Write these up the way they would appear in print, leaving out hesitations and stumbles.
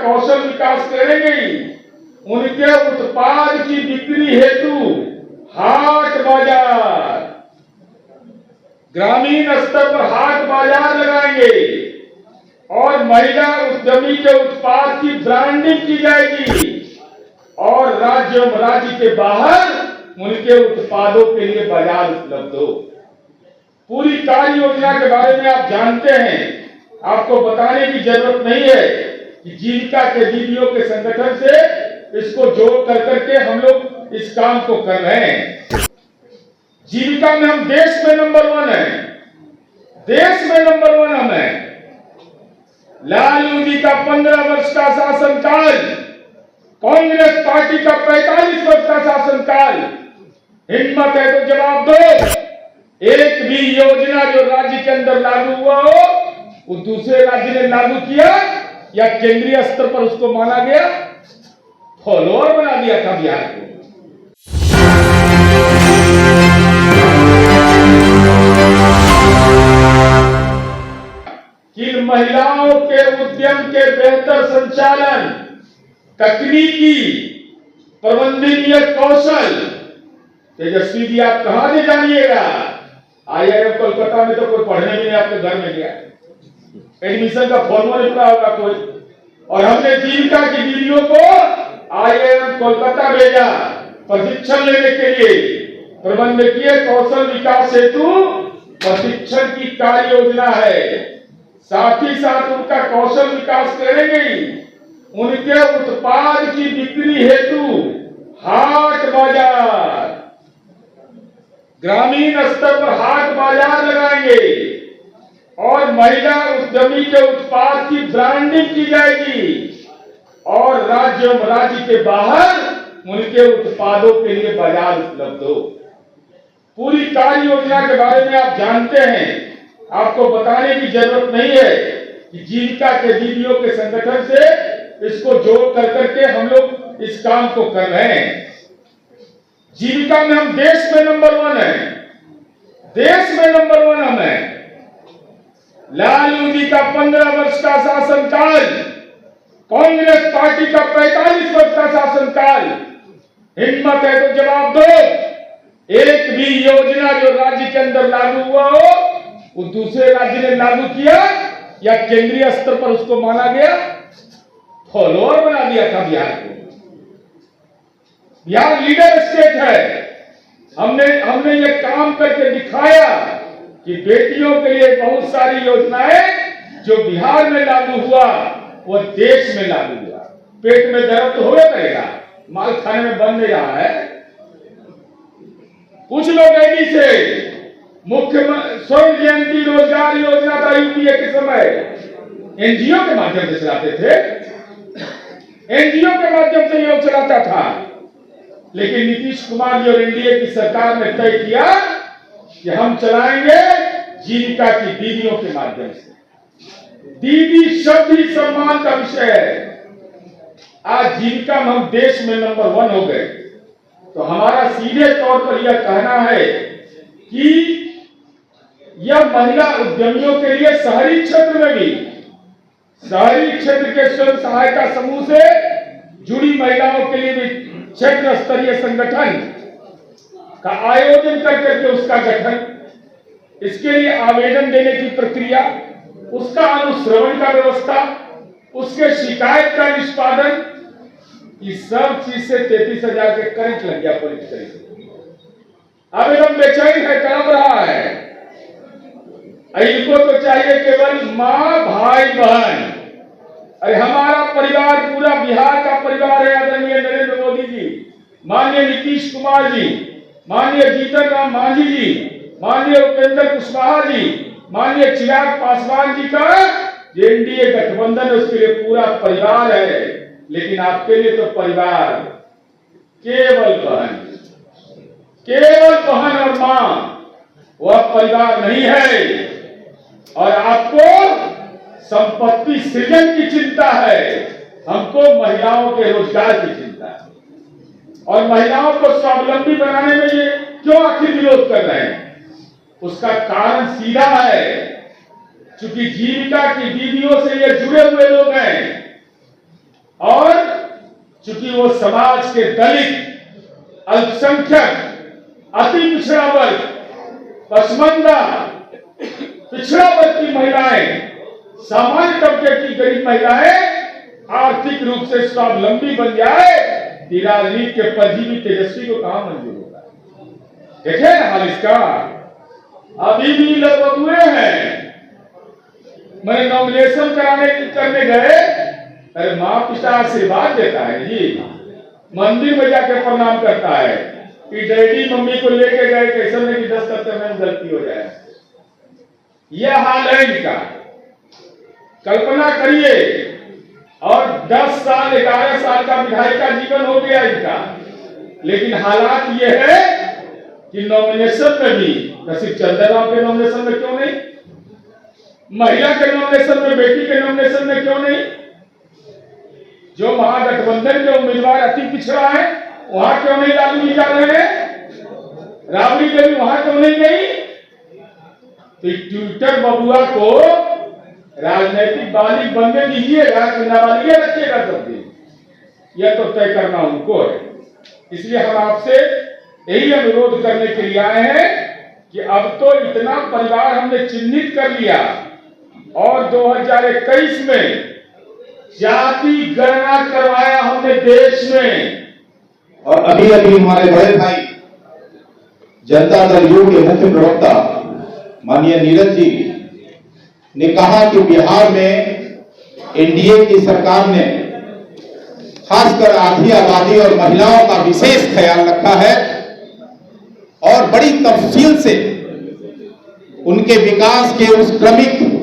कौशल विकास करेंगे ही, उनके उत्पाद की बिक्री हेतु हाट बाजार, ग्रामीण स्तर पर हाट बाजार लगाएंगे और महिला उद्यमी के उत्पाद की ब्रांडिंग की जाएगी और राज्य के बाहर उनके उत्पादों के लिए बाजार उपलब्ध हो। पूरी कार्य योजना के बारे में आप जानते हैं, आपको बताने की जरूरत नहीं है कि जीविका के दीदियों के संगठन से इसको जोड़ करके हम लोग इस काम को कर रहे हैं। जीविका में हम देश में नंबर 1 है, देश में नंबर 1 हम है। लालू जी का 15 वर्ष का शासनकाल, कांग्रेस पार्टी का 45 वर्ष का शासनकाल, हिम्मत है तो जवाब दो। एक भी योजना जो राज्य के अंदर लागू हुआ हो वो दूसरे राज्य ने लागू किया या केंद्रीय स्तर पर उसको माना गया, फॉलोअर बना दिया था बिहार को। कि महिलाओं के उद्यम के बेहतर संचालन, तकनीकी प्रबंधनीय कौशल, तेजस्वी जी आप कहां से जानिएगा? IIM कोलकाता में तो कोई पढ़ने भी नहीं आपके घर में गया, एडमिशन का फॉर्म नहीं पड़ा होगा कोई। और हमने जीविका की दीदियों को IIM कोलकाता भेजा प्रशिक्षण लेने के लिए। प्रबंधकीय कौशल विकास हेतु प्रशिक्षण की कार्य योजना है, साथ ही साथ उनका कौशल विकास करेंगे ही, उनके उत्पाद की बिक्री हेतु हाट बाजार, ग्रामीण स्तर पर हाट बाजार लगाएंगे और महिला उद्यमी के उत्पाद की ब्रांडिंग की जाएगी और राज्य के बाहर उनके उत्पादों के लिए बाजार उपलब्ध हो। पूरी कार्य योजना के बारे में आप जानते हैं, आपको बताने की जरूरत नहीं है कि जीविका के दीदियों के संगठन से इसको जोड़ करके हम लोग इस काम को कर रहे हैं। जीविका में हम देश में नंबर 1 है, देश में नंबर 1 हम है। लालू जी का 15 वर्ष का शासनकाल, कांग्रेस पार्टी का 45 वर्ष का शासनकाल, हिम्मत है तो जवाब दो। एक भी योजना जो राज्य के अंदर लागू हुआ हो वो दूसरे राज्य ने लागू किया या केंद्रीय स्तर पर उसको माना गया, फॉलोअर बना दिया था बिहार को। बिहार लीडर स्टेट है। हमने ये काम करके दिखाया कि बेटियों के लिए बहुत सारी योजनाएं जो बिहार में लागू हुआ वो देश में लागू हुआ। पेट में दर्द तो होगा करेगा, माल खाने में बन नहीं रहा है। कुछ लोग ऐसी से मुख्यमंत्री स्वर्ण जयंती रोजगार योजना था यूपीए के समय, एनजीओ के माध्यम से चलाते थे, एनजीओ के माध्यम से योग चलाता था। लेकिन नीतीश कुमार जी और एनडीए की सरकार ने तय किया कि हम चलाएंगे जीविका की दीदियों के माध्यम से। दीदी शब्द ही सम्मान का विषय है। आज जीविका में हम देश में नंबर 1 हो गए। तो हमारा सीधे तौर पर यह कहना है कि यह महिला उद्यमियों के लिए शहरी क्षेत्र में भी, शहरी क्षेत्र के स्वयं सहायता समूह से जुड़ी महिलाओं के लिए भी क्षेत्र स्तरीय संगठन का आयोजन करके उसका गठन, इसके लिए आवेदन देने की प्रक्रिया, उसका अनुश्रवण का व्यवस्था, उसके शिकायत का निष्पादन, इस सब चीज से 33,000 के करंट लग गया पुलिस। आवेदन बेचैन है, तड़प रहा है। इनको तो चाहिए केवल माँ भाई बहन। अरे हमारा परिवार पूरा बिहार का परिवार है। आदरणीय नरेंद्र मोदी जी, माननीय नीतीश कुमार जी, माननीय जीतन राम मांझी जी, माननीय उपेंद्र कुशवाहा जी, माननीय चिराग पासवान जी का एनडीए गठबंधन, उसके लिए पूरा परिवार है। लेकिन आपके लिए तो परिवार केवल बहन और मां, वह परिवार नहीं है। और आपको संपत्ति सृजन की चिंता है, हमको महिलाओं के रोजगार की चिंता है। और महिलाओं को स्वावलंबी बनाने में ये क्यों आखिर विरोध कर रहे हैं? उसका कारण सीधा है, क्योंकि जीविका की दीदियों से ये जुड़े हुए लोग हैं। चूंकि वो समाज के दलित, अल्पसंख्यक, अति पिछड़ा वर्ग, पसमानदा, पिछड़ा वर्ग की महिलाएं, सामान्य तबके की गरीब महिलाएं आर्थिक रूप से स्वावलंबी बन जाए, राजनीति के परजीवी तेजस्वी को कहां मंजूर होगा? देखे ना हाल इसका, अभी भी लड़बड़ुए हैं। मैंने नॉमिनेशन करने गए, अरे माँ पिता आशीर्वाद देता है जी, मंदिर में जाकर प्रणाम करता है कि डैडी मम्मी को लेके गए, कैसे में कि 10 करते में गलती हो जाए। यह हाल है इनका। कल्पना करिए, और 10 साल 11 साल का विधायक का जीवन हो गया इनका, लेकिन हालात यह है कि नॉमिनेशन में भी सिर्फ चंद्रराव के नॉमिनेशन में क्यों नहीं, महिला के नॉमिनेशन में, बेटी के नॉमिनेशन में क्यों नहीं, जो महागठबंधन के उम्मीदवार अति पिछड़ा है वहां क्यों नहीं राबड़ी जा रहे हैं, राबड़ी देवी वहां क्यों नहीं गई? तो ट्विटर बबुआ को राजनीतिक बालिग बनने दीजिएगा कि नाबालिग रखिएगा सब दिन, यह तो तय करना उनको है। इसलिए हम आपसे यही अनुरोध करने के लिए आए हैं कि अब तो इतना परिवार हमने चिन्हित कर लिया, और 2021 में जाति गणना करवाया हमने देश में। और अभी अभी हमारे बड़े भाई जनता दल यू के मुख्य प्रवक्ता माननीय नीरज जी ने कहा कि बिहार में एनडीए की सरकार ने खासकर आधी आबादी और महिलाओं का विशेष ख्याल रखा है और बड़ी तफसील से उनके विकास के उस क्रमिक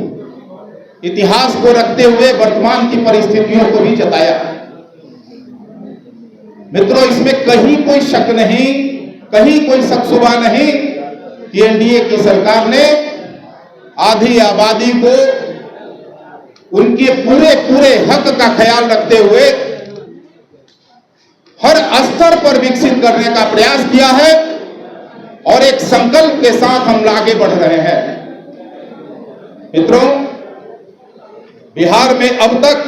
इतिहास को रखते हुए वर्तमान की परिस्थितियों को भी जताया। मित्रों, इसमें कहीं कोई शक नहीं, कहीं कोई शकशुबा नहीं कि एनडीए की सरकार ने आधी आबादी को उनके पूरे पूरे हक का ख्याल रखते हुए हर स्तर पर विकसित करने का प्रयास किया है और एक संकल्प के साथ हम आगे बढ़ रहे हैं। मित्रों, बिहार में अब तक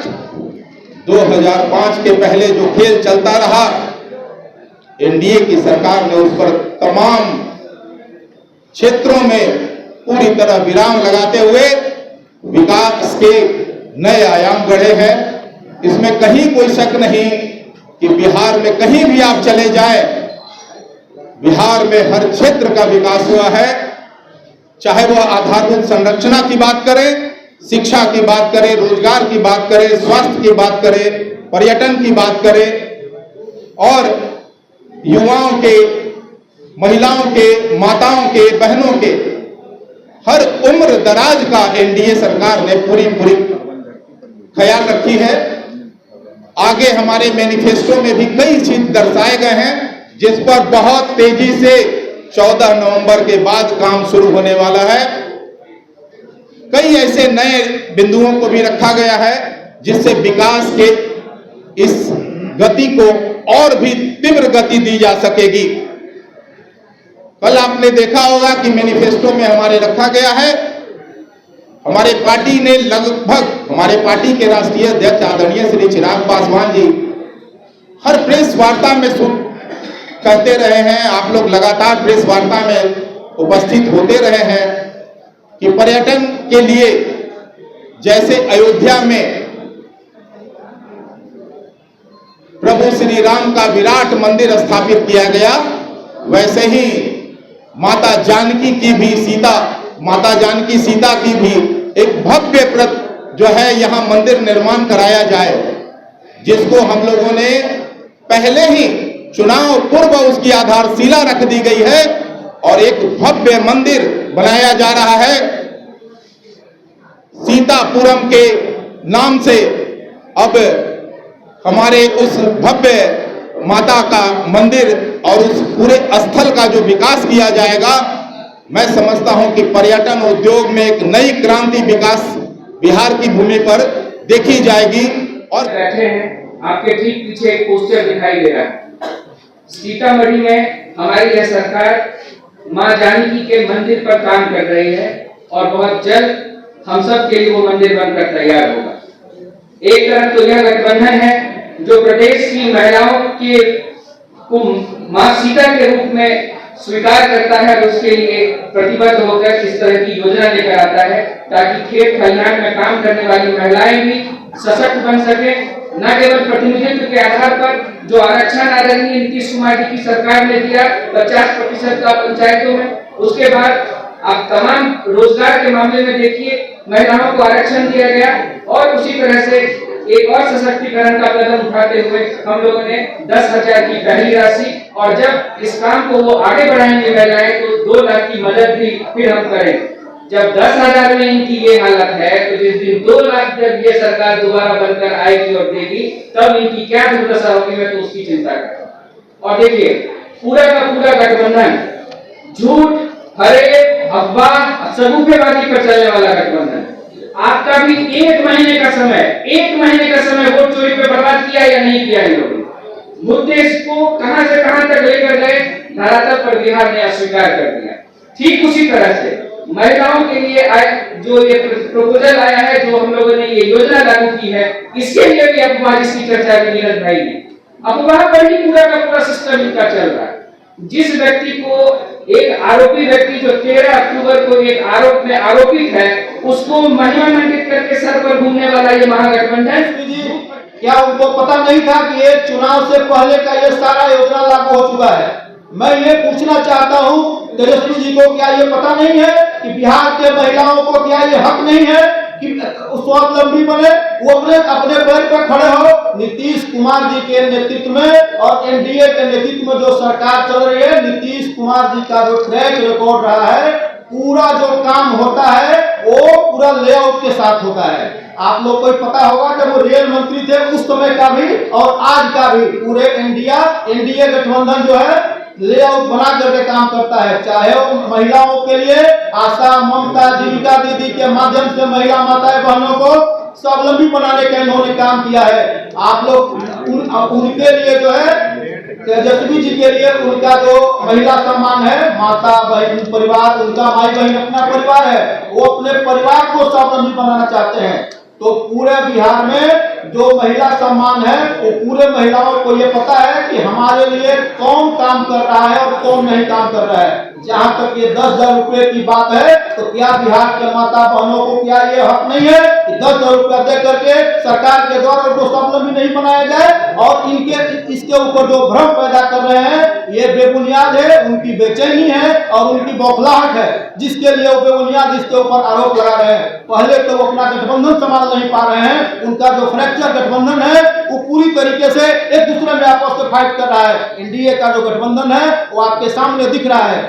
2005 के पहले जो खेल चलता रहा, एनडीए की सरकार ने उस पर तमाम क्षेत्रों में पूरी तरह विराम लगाते हुए विकास के नए आयाम गढ़े हैं। इसमें कहीं कोई शक नहीं कि बिहार में कहीं भी आप चले जाएं, बिहार में हर क्षेत्र का विकास हुआ है, चाहे वह आधारभूत संरचना की बात करें, शिक्षा की बात करें, रोजगार की बात करें, स्वास्थ्य की बात करें, पर्यटन की बात करें, और युवाओं के, महिलाओं के, माताओं के, बहनों के हर उम्र दराज का एनडीए सरकार ने पूरी ख्याल रखी है। आगे हमारे मैनिफेस्टो में भी कई चीज दर्शाए गए हैं जिस पर बहुत तेजी से 14 नवंबर के बाद काम शुरू होने वाला है। कई ऐसे नए बिंदुओं को भी रखा गया है जिससे विकास के इस गति को और भी तीव्र गति दी जा सकेगी। कल आपने देखा होगा कि मैनिफेस्टो में हमारे रखा गया है, हमारे पार्टी ने लगभग, हमारे पार्टी के राष्ट्रीय अध्यक्ष आदरणीय श्री चिराग पासवान जी हर प्रेस वार्ता में कहते रहे हैं, आप लोग लगातार प्रेस वार्ता में उपस्थित होते रहे हैं कि पर्यटन के लिए जैसे अयोध्या में प्रभु श्री राम का विराट मंदिर स्थापित किया गया, वैसे ही माता जानकी की भी सीता की भी एक भव्य जो है यहाँ मंदिर निर्माण कराया जाए, जिसको हम लोगों ने पहले ही चुनाव पूर्व उसकी आधारशिला रख दी गई है और एक भव्य मंदिर बनाया जा रहा है। सीतापुरम के नाम से अब हमारे उस भव्य माता का मंदिर और उस पूरे स्थल का जो विकास किया जाएगा, मैं समझता हूं कि पर्यटन उद्योग में एक नई क्रांति विकास बिहार की भूमि पर देखी जाएगी। और बैठे हैं, आपके ठीक पीछे एक पोस्टर दिखाई दे रहा है। सीतामढ़ी में हमारी यह सरकार मां जानकी के मंदिर पर काम कर रही है और बहुत जल्द हम सब के लिए वो मंदिर बनकर तैयार होगा। एक तरफ तो यह गठबंधन है जो प्रदेश की महिलाओं के को मां सीता के रूप में स्वीकार करता है, उसके लिए प्रतिबद्ध होकर इस तरह की योजना लेकर आता है ताकि खेत खलिहान में काम करने वाली महिलाएं भी सशक्त बन सके। न केवल प्रतिनिधित्व के आधार पर जो आरक्षण आदरणीय नीतीश कुमार जी की सरकार ने दिया 50% का पंचायतों में, उसके बाद आप तमाम रोजगार के मामले में देखिए महिलाओं को आरक्षण दिया गया और उसी तरह से एक और सशक्तिकरण का कदम उठाते हुए हम लोगों ने 10,000 की पहली राशि, और जब इस काम को वो आगे बढ़ाएंगे महिलाएं तो 2 लाख की मदद भी फिर हम करें। जब 10,000 में इनकी ये हालत है तो जिस दिन 2 लाख जब ये सरकार दोबारा बनकर आएगी और देगी तब इनकी क्या दुर्दशा होगी, मैं तो उसकी चिंता करता हूँ। और देखिए पूरा का पूरा गठबंधन झूठ, फरेब, अफवाह, सगुफेबाजी पर चलने वाला गठबंधन। आपका भी 1 महीने का समय वोट चोरी पे बर्बाद किया या नहीं किया इन लोगों ने। मुद्दे को कहां से कहां तक लेकर गए, धरातल पर बिहार ने अस्वीकार कर दिया। ठीक उसी तरह से महिलाओं के लिए जो ये प्रपोजल आया है, जो हम लोगों ने ये योजना लागू की है, इसके लिए भी अफवाह जिसकी चर्चा की नीरज भाई ने, अफवाह पर ही पूरा का पूरा सिस्टम इनका चल रहा है। जिस व्यक्ति को एक आरोपी व्यक्ति जो 13 अक्टूबर को एक आरोप में आरोपित है, उसको महिमा मंडित करके सर पर घूमने वाला ये महागठबंधन, क्या उनको पता नहीं था कि ये चुनाव से पहले का ये सारा योजना लागू हो चुका है? मैं ये पूछना चाहता हूँ तेजस्वी जी को, क्या ये पता नहीं है कि बिहार के महिलाओं को क्या ये हक नहीं है कि स्वावलंबी बने, वो अपने पैर पर खड़े हो? नीतीश कुमार जी के नेतृत्व में और एनडीए के नेतृत्व में जो सरकार चल रही है, नीतीश कुमार जी का जो ट्रैक रिकॉर्ड रहा है, पूरा जो काम होता है वो पूरा लेआउट के साथ होता है। आप लोग को पता होगा जब वो रेल मंत्री थे उस समय का भी और आज का भी पूरे एनडीए गठबंधन जो है लेआउट बना करके काम करता है। चाहे वो महिलाओं के लिए आशा, ममता, जीविका दीदी के माध्यम से महिला माताएं बहनों को स्वावलंबी बनाने का इन्होंने काम किया है। आप लोग उनके लिए जो है तेजस्वी जी के लिए उनका जो महिला सम्मान है, माता बहन परिवार, उनका भाई बहन अपना परिवार है, वो अपने परिवार को स्वावलंबी बनाना चाहते हैं। तो पूरे बिहार में जो महिला सम्मान है वो पूरे महिलाओं को ये पता है कि हमारे लिए कौन काम कर रहा है और कौन नहीं काम कर रहा है। जहां तक ये 10,000 रुपए की बात है, तो क्या बिहार के माता बहनों को क्या ये हक नहीं है कि 10,000 रुपया दे करके सरकार के द्वारा उनको स्वावलंबी नहीं बनाया जाए? और इनके इसके ऊपर जो भ्रम पैदा कर रहे हैं ये बेबुनियाद है, उनकी बेचैनी है और उनकी बौखलाहट है, जिसके लिए वो बेबुनियाद इसके ऊपर आरोप लगा रहे हैं। पहले तो वो अपना गठबंधन संभाल नहीं पा रहे हैं, उनका जो फ्रैक्चर गठबंधन है वो पूरी तरीके से एक दूसरे में आपस में फाइट कर रहा है। एनडीए का जो गठबंधन है वो आपके सामने दिख रहा है।